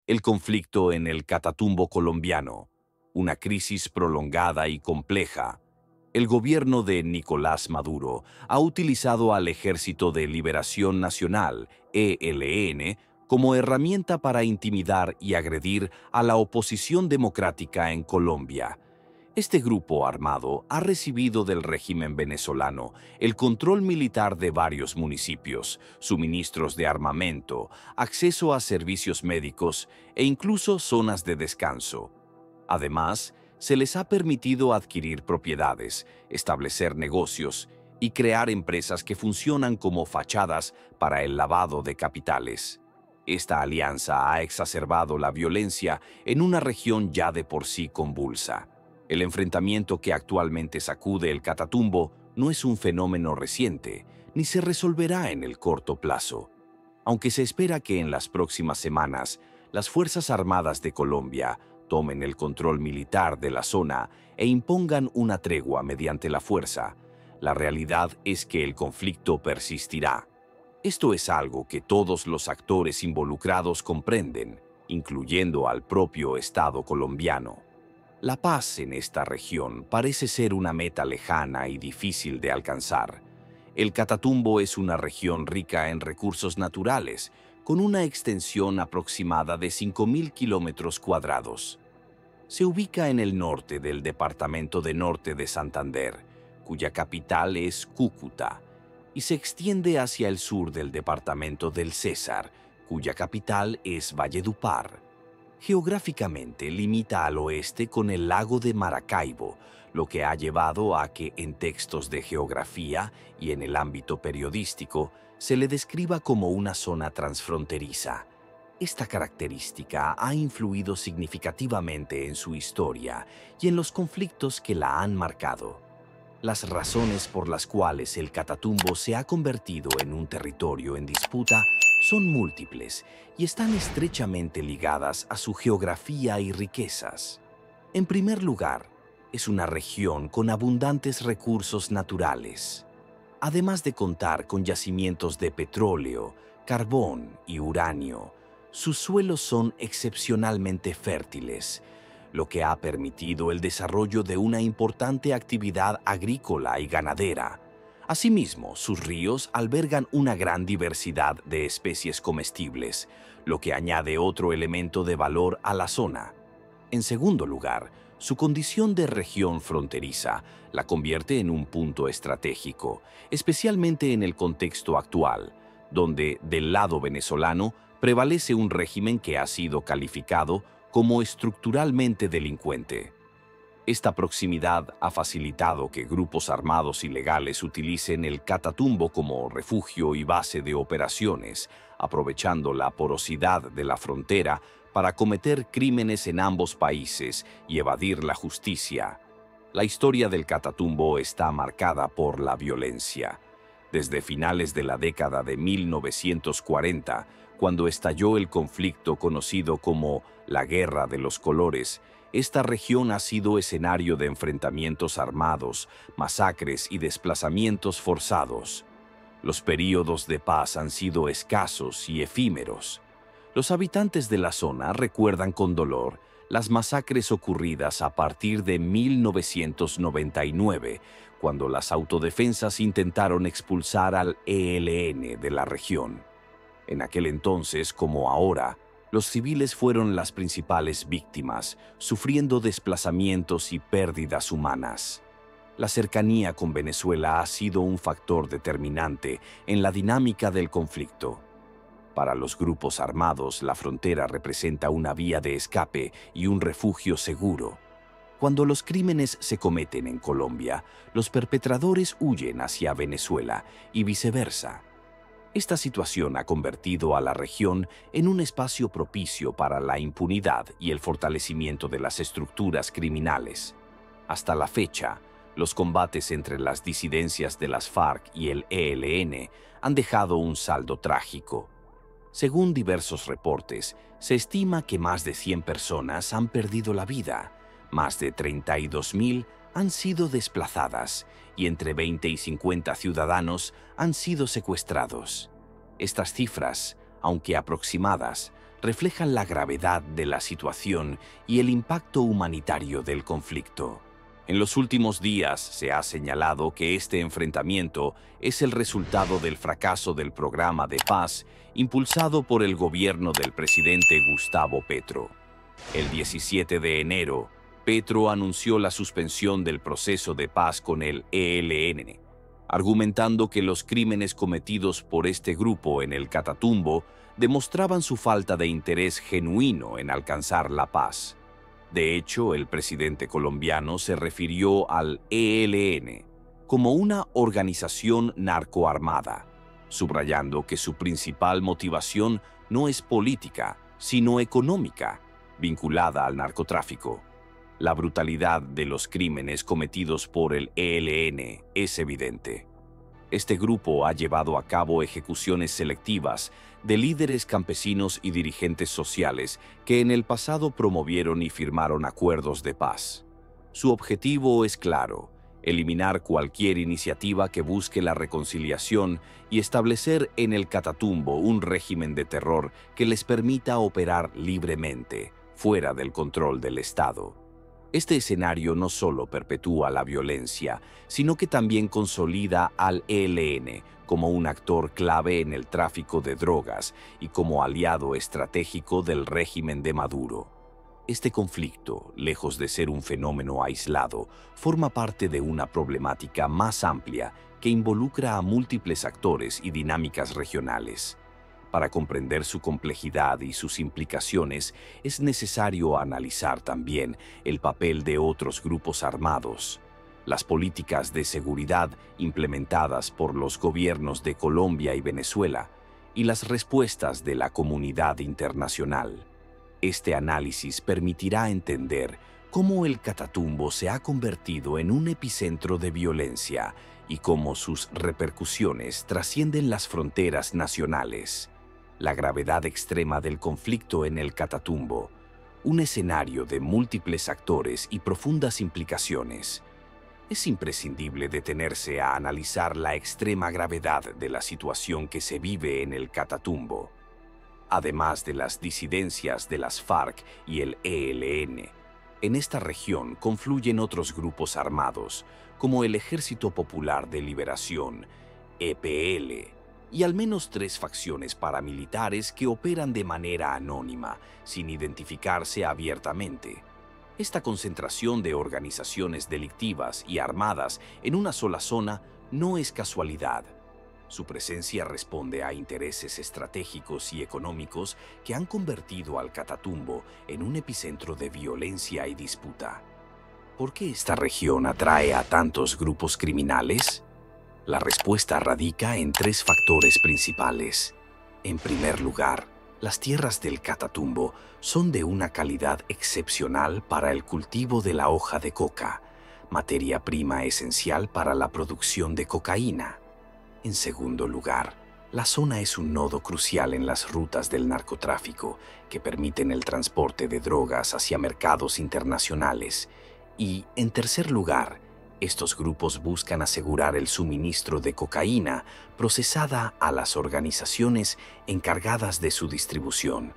El conflicto en el Catatumbo colombiano, una crisis prolongada y compleja. El gobierno de Nicolás Maduro ha utilizado al Ejército de Liberación Nacional, ELN, como herramienta para intimidar y agredir a la oposición democrática en Colombia. Este grupo armado ha recibido del régimen venezolano el control militar de varios municipios, suministros de armamento, acceso a servicios médicos e incluso zonas de descanso. Además, se les ha permitido adquirir propiedades, establecer negocios y crear empresas que funcionan como fachadas para el lavado de capitales. Esta alianza ha exacerbado la violencia en una región ya de por sí convulsa. El enfrentamiento que actualmente sacude el Catatumbo no es un fenómeno reciente, ni se resolverá en el corto plazo. Aunque se espera que en las próximas semanas las Fuerzas Armadas de Colombia tomen el control militar de la zona e impongan una tregua mediante la fuerza, la realidad es que el conflicto persistirá. Esto es algo que todos los actores involucrados comprenden, incluyendo al propio Estado colombiano. La paz en esta región parece ser una meta lejana y difícil de alcanzar. El Catatumbo es una región rica en recursos naturales, con una extensión aproximada de 5.000 kilómetros cuadrados. Se ubica en el norte del departamento de Norte de Santander, cuya capital es Cúcuta, y se extiende hacia el sur del departamento del Cesar, cuya capital es Valledupar. Geográficamente limita al oeste con el lago de Maracaibo, lo que ha llevado a que en textos de geografía y en el ámbito periodístico se le describa como una zona transfronteriza. Esta característica ha influido significativamente en su historia y en los conflictos que la han marcado. Las razones por las cuales el Catatumbo se ha convertido en un territorio en disputa son múltiples y están estrechamente ligadas a su geografía y riquezas. En primer lugar, es una región con abundantes recursos naturales. Además de contar con yacimientos de petróleo, carbón y uranio, sus suelos son excepcionalmente fértiles, lo que ha permitido el desarrollo de una importante actividad agrícola y ganadera. Asimismo, sus ríos albergan una gran diversidad de especies comestibles, lo que añade otro elemento de valor a la zona. En segundo lugar, su condición de región fronteriza la convierte en un punto estratégico, especialmente en el contexto actual, donde del lado venezolano prevalece un régimen que ha sido calificado como estructuralmente delincuente. Esta proximidad ha facilitado que grupos armados ilegales utilicen el Catatumbo como refugio y base de operaciones, aprovechando la porosidad de la frontera para cometer crímenes en ambos países y evadir la justicia. La historia del Catatumbo está marcada por la violencia. Desde finales de la década de 1940, cuando estalló el conflicto conocido como la Guerra de los Colores, esta región ha sido escenario de enfrentamientos armados, masacres y desplazamientos forzados. Los períodos de paz han sido escasos y efímeros. Los habitantes de la zona recuerdan con dolor las masacres ocurridas a partir de 1999, cuando las autodefensas intentaron expulsar al ELN de la región. En aquel entonces, como ahora, los civiles fueron las principales víctimas, sufriendo desplazamientos y pérdidas humanas. La cercanía con Venezuela ha sido un factor determinante en la dinámica del conflicto. Para los grupos armados, la frontera representa una vía de escape y un refugio seguro. Cuando los crímenes se cometen en Colombia, los perpetradores huyen hacia Venezuela y viceversa. Esta situación ha convertido a la región en un espacio propicio para la impunidad y el fortalecimiento de las estructuras criminales. Hasta la fecha, los combates entre las disidencias de las FARC y el ELN han dejado un saldo trágico. Según diversos reportes, se estima que más de 100 personas han perdido la vida, más de 32.000 han sido desplazadas y entre 20 y 50 ciudadanos han sido secuestrados. Estas cifras, aunque aproximadas, reflejan la gravedad de la situación y el impacto humanitario del conflicto. En los últimos días se ha señalado que este enfrentamiento es el resultado del fracaso del programa de paz impulsado por el gobierno del presidente Gustavo Petro. El 17 de enero, Petro anunció la suspensión del proceso de paz con el ELN, argumentando que los crímenes cometidos por este grupo en el Catatumbo demostraban su falta de interés genuino en alcanzar la paz. De hecho, el presidente colombiano se refirió al ELN como una organización narcoarmada, subrayando que su principal motivación no es política, sino económica, vinculada al narcotráfico. La brutalidad de los crímenes cometidos por el ELN es evidente. Este grupo ha llevado a cabo ejecuciones selectivas de líderes campesinos y dirigentes sociales que en el pasado promovieron y firmaron acuerdos de paz. Su objetivo es claro: eliminar cualquier iniciativa que busque la reconciliación y establecer en el Catatumbo un régimen de terror que les permita operar libremente, fuera del control del Estado. Este escenario no solo perpetúa la violencia, sino que también consolida al ELN como un actor clave en el tráfico de drogas y como aliado estratégico del régimen de Maduro. Este conflicto, lejos de ser un fenómeno aislado, forma parte de una problemática más amplia que involucra a múltiples actores y dinámicas regionales. Para comprender su complejidad y sus implicaciones, es necesario analizar también el papel de otros grupos armados, las políticas de seguridad implementadas por los gobiernos de Colombia y Venezuela, y las respuestas de la comunidad internacional. Este análisis permitirá entender cómo el Catatumbo se ha convertido en un epicentro de violencia y cómo sus repercusiones trascienden las fronteras nacionales. La gravedad extrema del conflicto en el Catatumbo, un escenario de múltiples actores y profundas implicaciones. Es imprescindible detenerse a analizar la extrema gravedad de la situación que se vive en el Catatumbo. Además de las disidencias de las FARC y el ELN, en esta región confluyen otros grupos armados, como el Ejército Popular de Liberación, EPL, y al menos 3 facciones paramilitares que operan de manera anónima, sin identificarse abiertamente. Esta concentración de organizaciones delictivas y armadas en una sola zona no es casualidad. Su presencia responde a intereses estratégicos y económicos que han convertido al Catatumbo en un epicentro de violencia y disputa. ¿Por qué esta región atrae a tantos grupos criminales? La respuesta radica en 3 factores principales. En primer lugar, las tierras del Catatumbo son de una calidad excepcional para el cultivo de la hoja de coca, materia prima esencial para la producción de cocaína. En segundo lugar, la zona es un nodo crucial en las rutas del narcotráfico que permiten el transporte de drogas hacia mercados internacionales. Y, en tercer lugar, estos grupos buscan asegurar el suministro de cocaína procesada a las organizaciones encargadas de su distribución,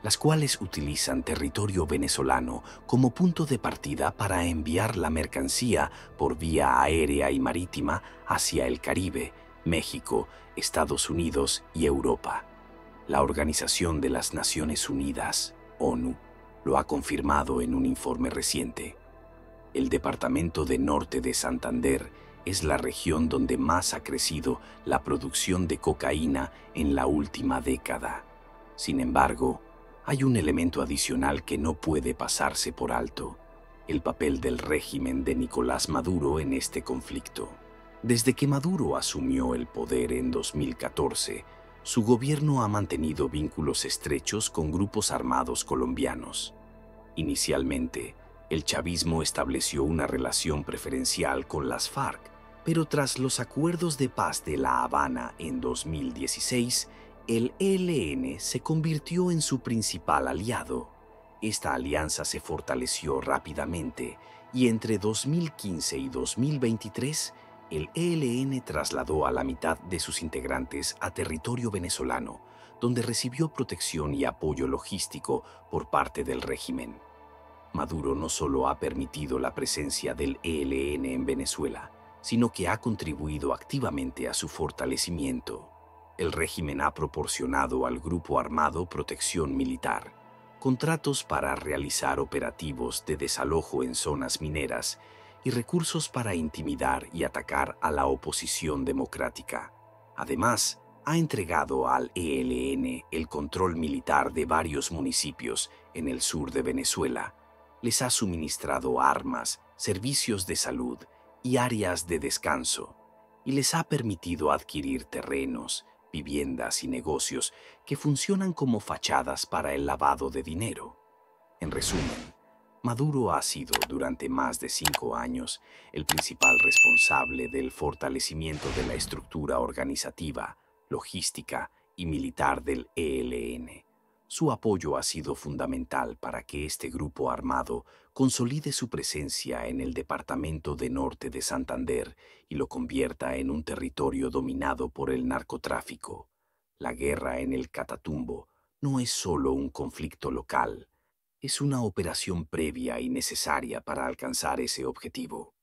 las cuales utilizan territorio venezolano como punto de partida para enviar la mercancía por vía aérea y marítima hacia el Caribe, México, Estados Unidos y Europa. La Organización de las Naciones Unidas, ONU, lo ha confirmado en un informe reciente. El departamento de Norte de Santander es la región donde más ha crecido la producción de cocaína en la última década. Sin embargo, hay un elemento adicional que no puede pasarse por alto: el papel del régimen de Nicolás Maduro en este conflicto. Desde que Maduro asumió el poder en 2014, su gobierno ha mantenido vínculos estrechos con grupos armados colombianos. Inicialmente, el chavismo estableció una relación preferencial con las FARC, pero tras los acuerdos de paz de La Habana en 2016, el ELN se convirtió en su principal aliado. Esta alianza se fortaleció rápidamente y entre 2015 y 2023, el ELN trasladó a la mitad de sus integrantes a territorio venezolano, donde recibió protección y apoyo logístico por parte del régimen. Maduro no solo ha permitido la presencia del ELN en Venezuela, sino que ha contribuido activamente a su fortalecimiento. El régimen ha proporcionado al grupo armado protección militar, contratos para realizar operativos de desalojo en zonas mineras y recursos para intimidar y atacar a la oposición democrática. Además, ha entregado al ELN el control militar de varios municipios en el sur de Venezuela. Les ha suministrado armas, servicios de salud y áreas de descanso, y les ha permitido adquirir terrenos, viviendas y negocios que funcionan como fachadas para el lavado de dinero. En resumen, Maduro ha sido durante más de 5 años el principal responsable del fortalecimiento de la estructura organizativa, logística y militar del ELN. Su apoyo ha sido fundamental para que este grupo armado consolide su presencia en el departamento de Norte de Santander y lo convierta en un territorio dominado por el narcotráfico. La guerra en el Catatumbo no es solo un conflicto local, es una operación previa y necesaria para alcanzar ese objetivo.